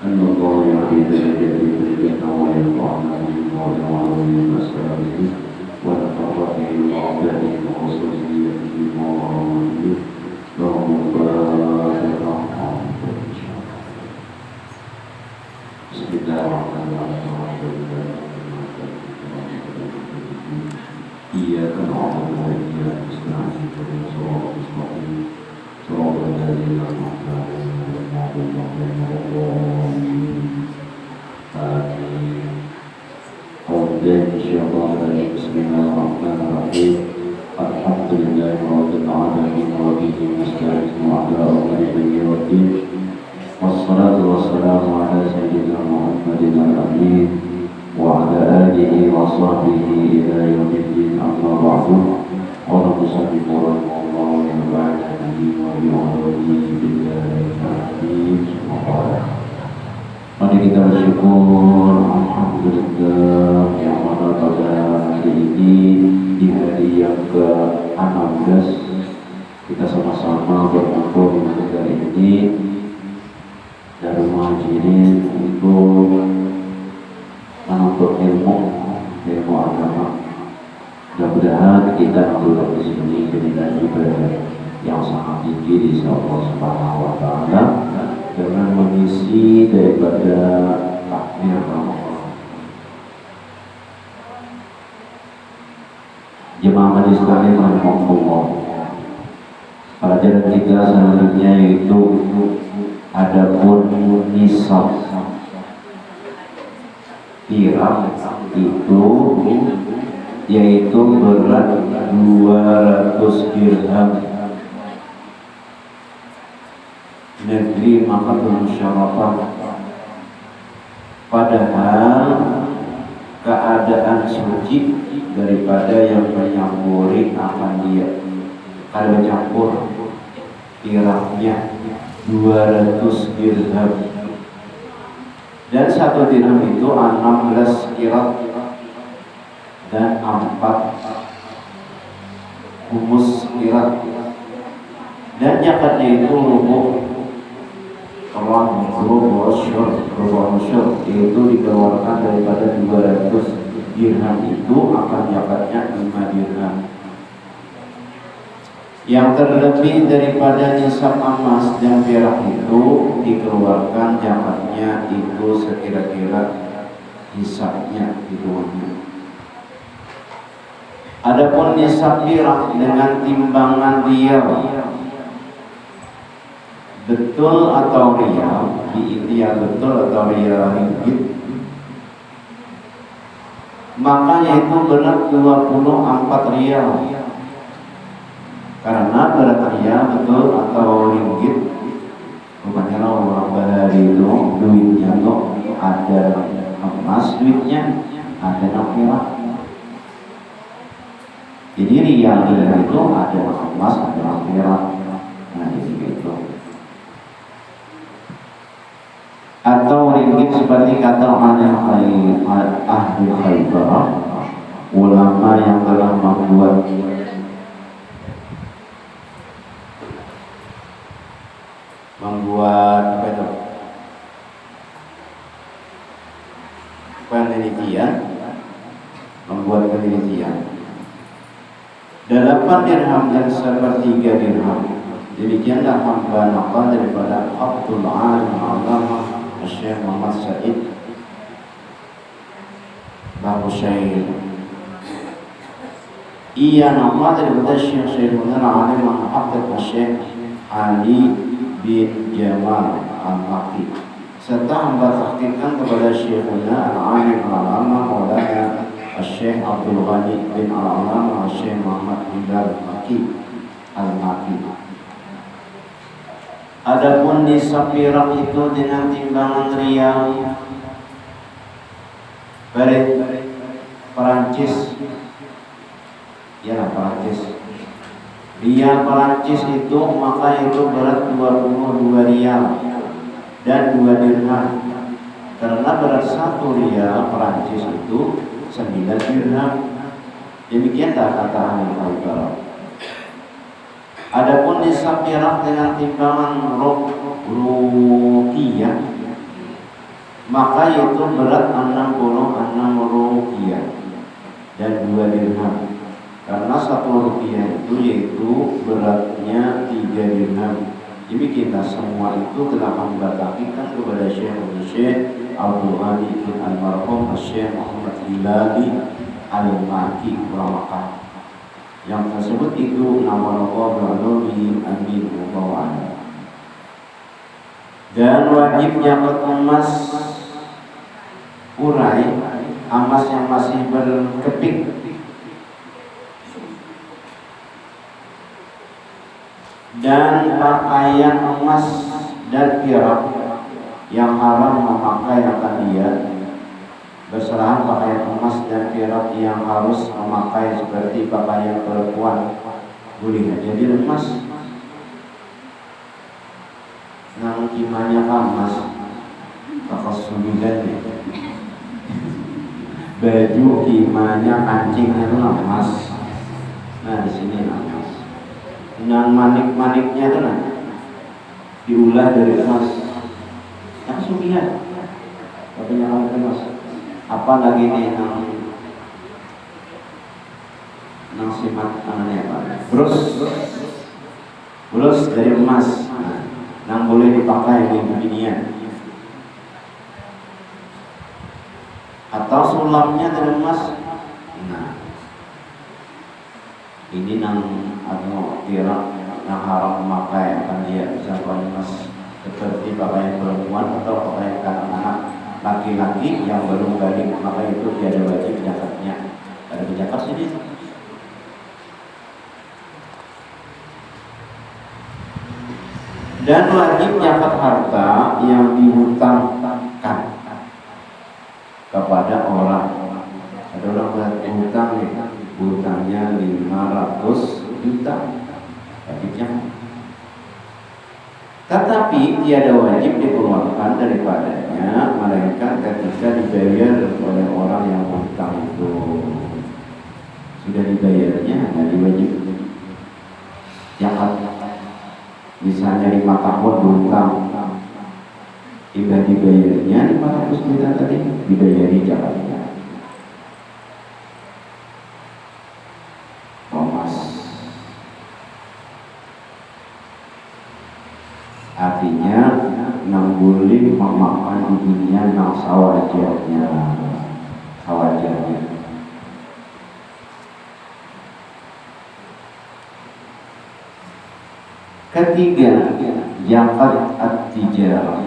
أن الله يريد الذي يريدنا ويرفعنا منه ويعلم من مسائله ونفرح بعباده وخصوصيته ومعامله لهم الفاتحة. بسم الله الرحمن الرحيم. إياك نعبد وإياك نستعين اهدنا الصراط المستقيم صراط الذين أنعمت عليهم غير المغضوب عليهم ولا الضالين. آمين. أعوذ بالله من الشيطان الرجيم. بسم الله الرحمن الرحيم. الحمد لله رب العالمين وبه نستعين على أمر الدين والدين والصلاة والسلام على سيدنا محمد الأمين وعلى آله وصحبه إلى يوم الدين. أما بعد قال المصنف رحمه الله ونفعني وبعلومه بالله العظيم. Mari kita bersyukur, alhamdulillah, yang mana pada hari ini di hari yang ke-16 kita sama-sama berkumpul di negara ini dari Muhajirin untuk menuntut ilmu agama. Mudah-mudahan kita duduk di sini dengan ibadah yang sangat tinggi di sisi Allah Subhanahu wa taala dengan mengisi daripada takmir Ramadan. Jemaah majelis taklim rahimakumullah. Pelajaran kita selanjutnya yaitu adapun nisab. Dirham itu yaitu berat 200 dirham. Negeri Makkatul Musyarrafah. Padahal keadaan suci daripada yang menyampuri akan dia. Kalau campur dirhamnya 200 dirham. Dan satu dirham itu 16 kirat dan 4 humus kirat. Dan zakatnya itu rubuh itu dikeluarkan daripada 200 dirham itu akan zakatnya 5 dirham. Yang terlebih daripada nisab emas dan perak itu dikeluarkan zakatnya itu sekira-kira nisabnya hitungannya. Adapun nisab perak dengan timbangan rial, betul atau rial, diintian betul atau rial ringgit, maka yaitu berat 24 rial. Karena berat rial betul atau ringgit, bukannya orang bahari itu duitnya tuh ada emas, duitnya ada perak. Jadi rial itu ada emas, ada perak. Nah itu. Atau ringgit seperti kata ahli Khaybar, ulama yang telah membuat apa itu? Membuat penelitian. 8 dirham dan 1/3 dirham. Demikianlah hamba nakal daripada Abdul Alim Al-Allamah Syekh Muhammad Said Babu Syair. Ia nama daripada Syekh Syaikhuna Al-Alim Al-Hafiz Syekh Ali bin Jamal Al-Maqi, serta hamba tahqiqkan kepada Syaikhuna Al-Alim Al-Allamah Maulana Syekh Abdul Ghani bin Al-Allamah Syekh Muhammad Hidar Al-Maqi. Adapun nisab perak itu dengan timbangan rial Perancis, ya Perancis, rial Perancis itu maka itu berat 22 rial dan 2 dirham. Karena berat 1 rial Perancis itu 9 dirham. Demikianlah kata ahli Khaybar. Adapun nisab perak dengan timbangan ruqiyah maka itu berat 66 rupiah dan 2 dirham. Karena 1 rupiah itu yaitu beratnya 3 dirham. Demikianlah semua itu telah hamba takikan kepada Syekh Abdul Ghani bin Almarhum Syekh Muhammad Hilali Al-Maki Makkah. Yang tersebut itu nama Allah Al-Amin Amin Mubarak. Dan wajibnya emas urai, emas yang masih berkeping, dan pakaian emas dan perak yang haram memakai akan dia. Berserahan pakaian emas dan perak yang harus memakai seperti pakaian perempuan boleh jadi emas. Nang kimanya emas kakak subidan ya. Baju kimanya kancingnya itu emas. Nah di sini emas. Nang manik-maniknya itu nah diulah dari emas. Yang subihan. Katanya kamu emas. Apa lagi nih nang simat namanya apa? Bros dari emas. Nang boleh dipakai di beginian. Atau sulamnya dari emas. Nah, ini nang perak yang haram memakai akan dia bisa emas seperti pakaian perempuan atau pakaian anak-anak laki-laki yang belum balik, maka itu tiada wajib zakatnya. Ada zakat sini. Dan wajib zakat harta yang dihutangkan kepada orang. Ada orang berhutang nih, hutangnya 500 juta, wajibnya. Tetapi tiada wajib dikeluarkan daripadanya melainkan ketika dibayar oleh orang yang hutang itu. Sudah dibayarnya hanya diwajib zakat. Misalnya 5 tahun berhutang, hingga dibayarnya 500 juta tadi dibayari zakatnya. Artinya nang boleh memakan di dunia nang sawajarnya. Ketiga, zakat at-tijarah.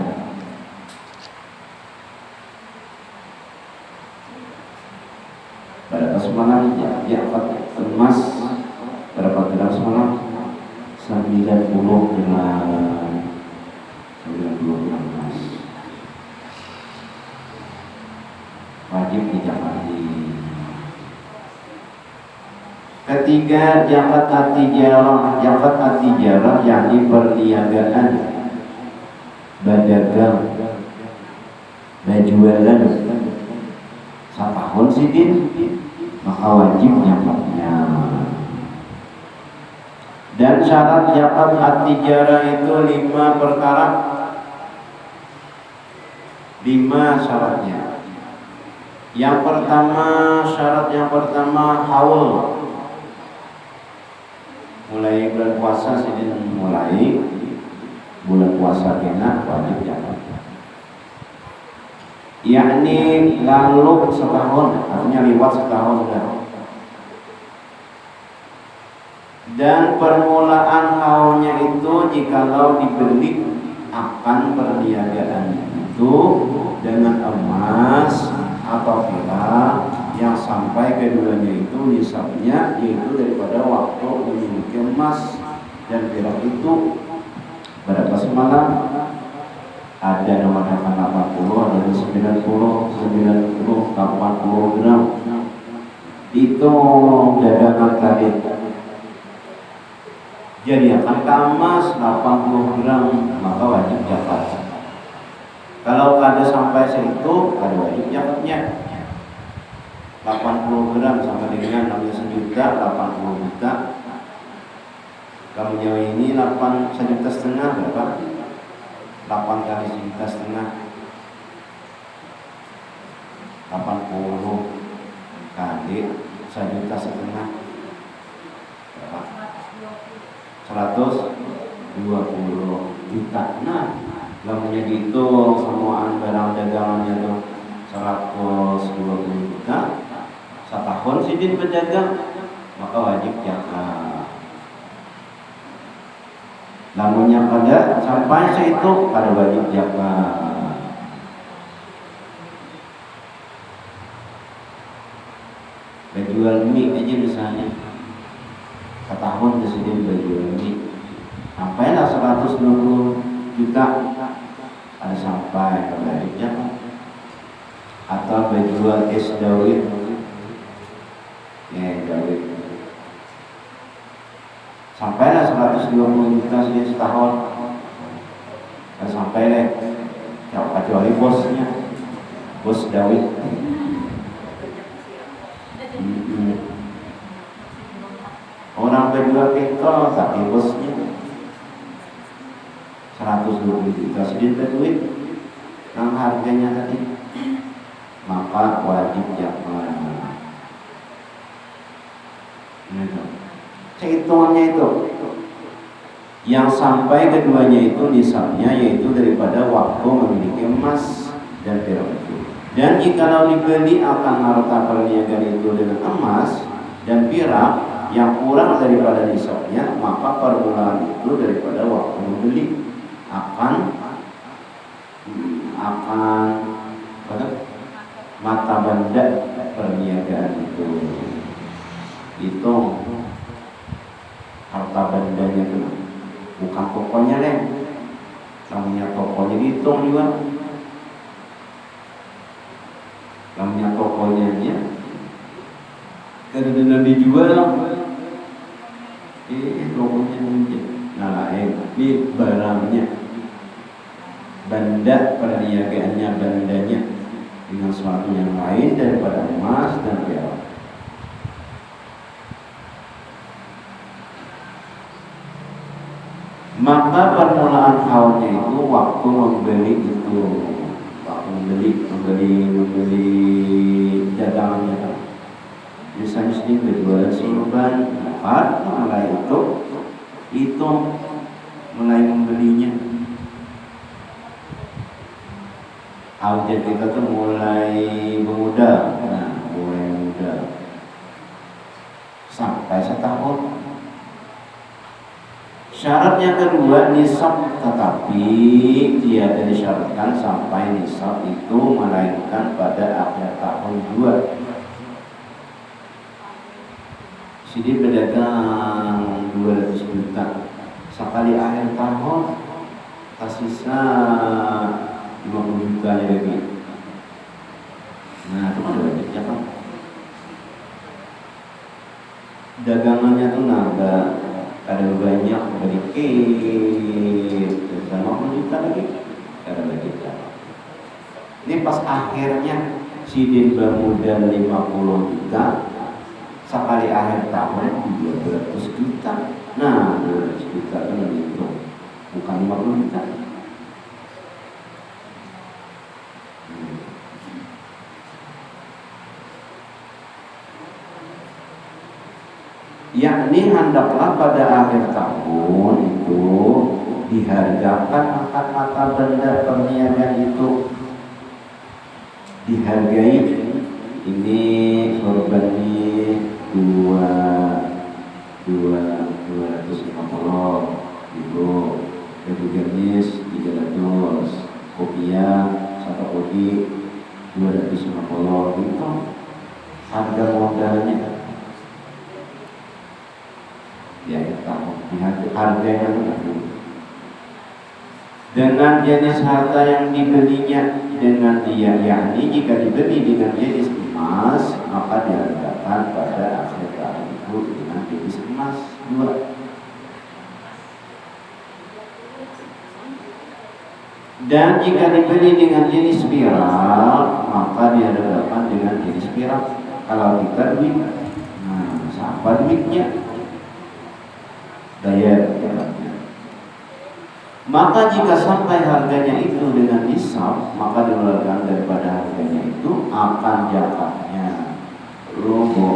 Pada semalam zakat emas berapa gram semalam? 90 gram. 90 gram emas wajib dizakati. Ketiga, zakat at-tijarah. Zakat at-tijarah yakni perniagaan, berdagang, berjualan. Setahun sidin maka wajib zakatnya. Dan syarat zakat at-tijarah itu 5 perkara. 5 syaratnya. Yang pertama, syarat yang pertama haul. Mulai bulan puasa sini mulai bulan puasa kena wajib zakat. Yakni lalu setahun, artinya lewat setahun dah. Dan permulaan haulnya itu jikalau dibeli akan perniagaan itu dengan emas atau perak yang sampai keduanya itu nisabnya yaitu daripada waktu memiliki emas dan perak itu berapa semalam? Ada nomor 80, ada 90, 80 gram. Itu dagangan tadi. Jadi akan emas 80 gram maka wajib zakat. Kalau ada sampai situ ada wajib zakatnya. 80 gram sama dengan 1 juta, 80 juta. Kamu nyawa ini 1,5 juta berapa? 8 kali 1,5 juta. 80 kali 1,5 juta berapa? 120 juta. Nah, lamunya dihitung semuaan barang dagangannya tuh 120 juta setahun sidin berdagang, maka wajib zakat. Lamunya pada sampai seitu kada wajib zakat. Berjual mie aja misalnya setahun disini berjual mie sampailah 120 juta, ada sampai kebaliknya. Atau berjual es dawet, ya dawet sampailah 120 juta sedikit setahun, dan sampai deh kecuali bosnya, bos dawet. Orang berjual pentol tapi bosnya 120 juta sedikit duit yang harganya tadi, maka wajib zakat. Hitungannya itu yang sampai keduanya itu nisabnya, yaitu daripada waktu memiliki emas dan perak itu. Dan jikalau dibeli akan harta perniagaan itu dengan emas dan perak yang kurang daripada nisabnya, maka permulaan itu daripada waktu membeli akan mata benda perniagaan itu. Hitung harta bendanya itu, bukan tokonya deh, namanya tokonya dihitung juga. Namanya tokonya aja kadang-kadang dijual, tokonya aja. Nah, ini barangnya, benda perniagaannya, bandanya dengan suatu yang lain daripada emas dan perak. Maka permulaan haulnya itu waktu membeli itu, waktu membeli dagangannya. Misalnya sedikit berjualan sorban, maka mulai itu mulai membelinya. Audiat kita tuh mulai bermuda, mulai muda sampai setahun. Syarat yang kedua nisab, tetapi tidak disyaratkan sampai nisab itu, melainkan pada akhir tahun 2. Sini berdagang 200 juta, sekali akhir tahun tersisa 50 juta lagi. Nah, itu wajibnya kan dagangannya tuh nambah, ada banyak sedikit, sama 50 juta lagi, ada lagi. Ini pas akhirnya sidin bermodal 50 juta, sekali akhir tahun 200 juta. Nah, 200 juta itu bukan 50 juta. Yakni hendaklah pada akhir tahun itu dihargakan mata benda perniagaan itu, dihargai. Ini sorban ini 250 ribu, baju gamis 300, kopiah 1 kopi 250 itu harga modalnya. Ya, harganya dengan jenis harta yang dibelinya dengan dia, yakni jika dibeli dengan jenis emas, maka dihargakan pada akhir tahun itu dengan jenis emas 2. Dan jika dibeli dengan jenis perak, maka dihargakan dengan jenis perak. Kalau kita duit, siapa duitnya? Daya. Maka jika sampai harganya itu dengan nisab, maka dikeluarkan daripada harganya itu akan zakatnya rubu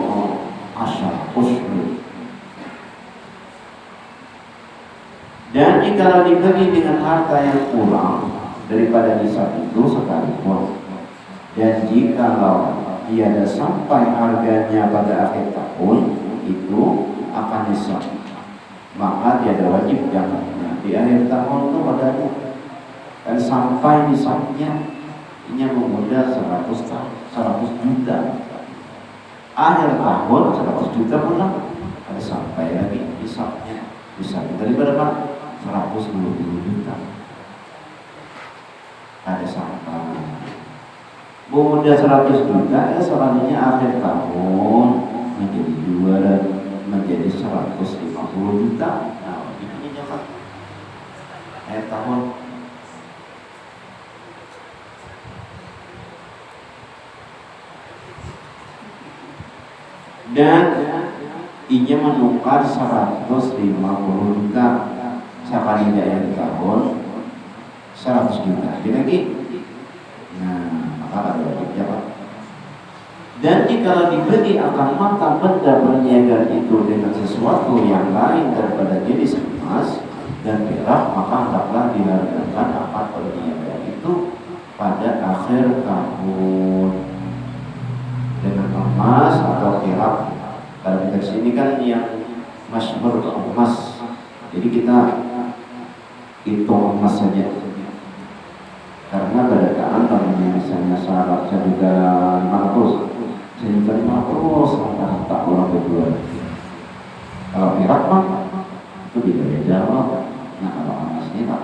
asyar usri. Dan jika dibagi dengan harta yang kurang daripada nisab itu sekalipun, dan jika tiada sampai harganya pada akhir tahun itu akan nisab, maka tiada wajib zakatnya di akhir tahun itu padanya. Dan sampai nisabnya ini memodal 100 juta, akhir tahun 100 juta pula ada sampai lagi nisabnya bisa dari berapa? 120 juta ada sampai modal 100 juta ya, selanjutnya akhir tahun menjadi 200, menjadi 150 juta. Nah ini zakat akhir tahun. Dan ia menukar 150 juta sekali akhir tahun 100 juta lagi. Nah maka ada wajib zakat. Dan jika diberi akan mata benda perniagaan itu dengan sesuatu yang lain daripada jenis emas dan perak, maka hendaklah dihargakan akad perniagaan itu pada akhir tahun dengan emas atau perak. Kalau kita sini kan yang masyhur emas, jadi kita hitung emas saja. Karena berdasarkan kalau misalnya syarat saya juga 500, saya juga 500 tak orang berdua. Kalau perak mah itu beda-beda. Nah kalau emas ini tak.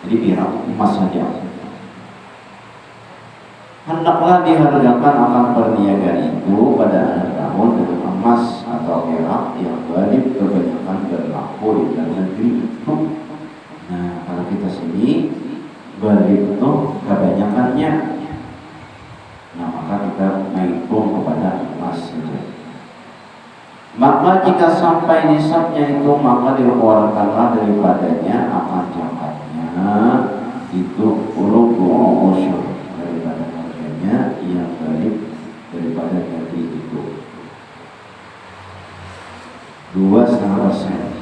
Jadi perak emas saja. Hendaklah dihargakan akan perniagaan itu pada akhir tahun dengan emas atau perak yang wajib kebanyakan berlaku di dalam negeri itu. Nah kalau kita sini balik itu kebanyakannya, nah maka kita menghitung kepada emas saja. Maka jika sampai nisabnya itu, maka dikeluarkanlah daripadanya akan zakatnya itu rubu usyur daripada harganya yang balik daripada gaji itu 2,5%.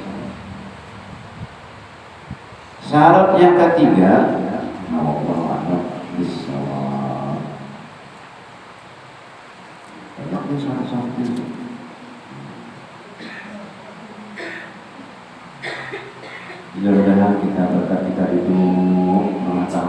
Syarat yang ketiga, bisa banyaknya syarat-syarat itu. Mudah-mudahan kita berkat kita itu mengetahui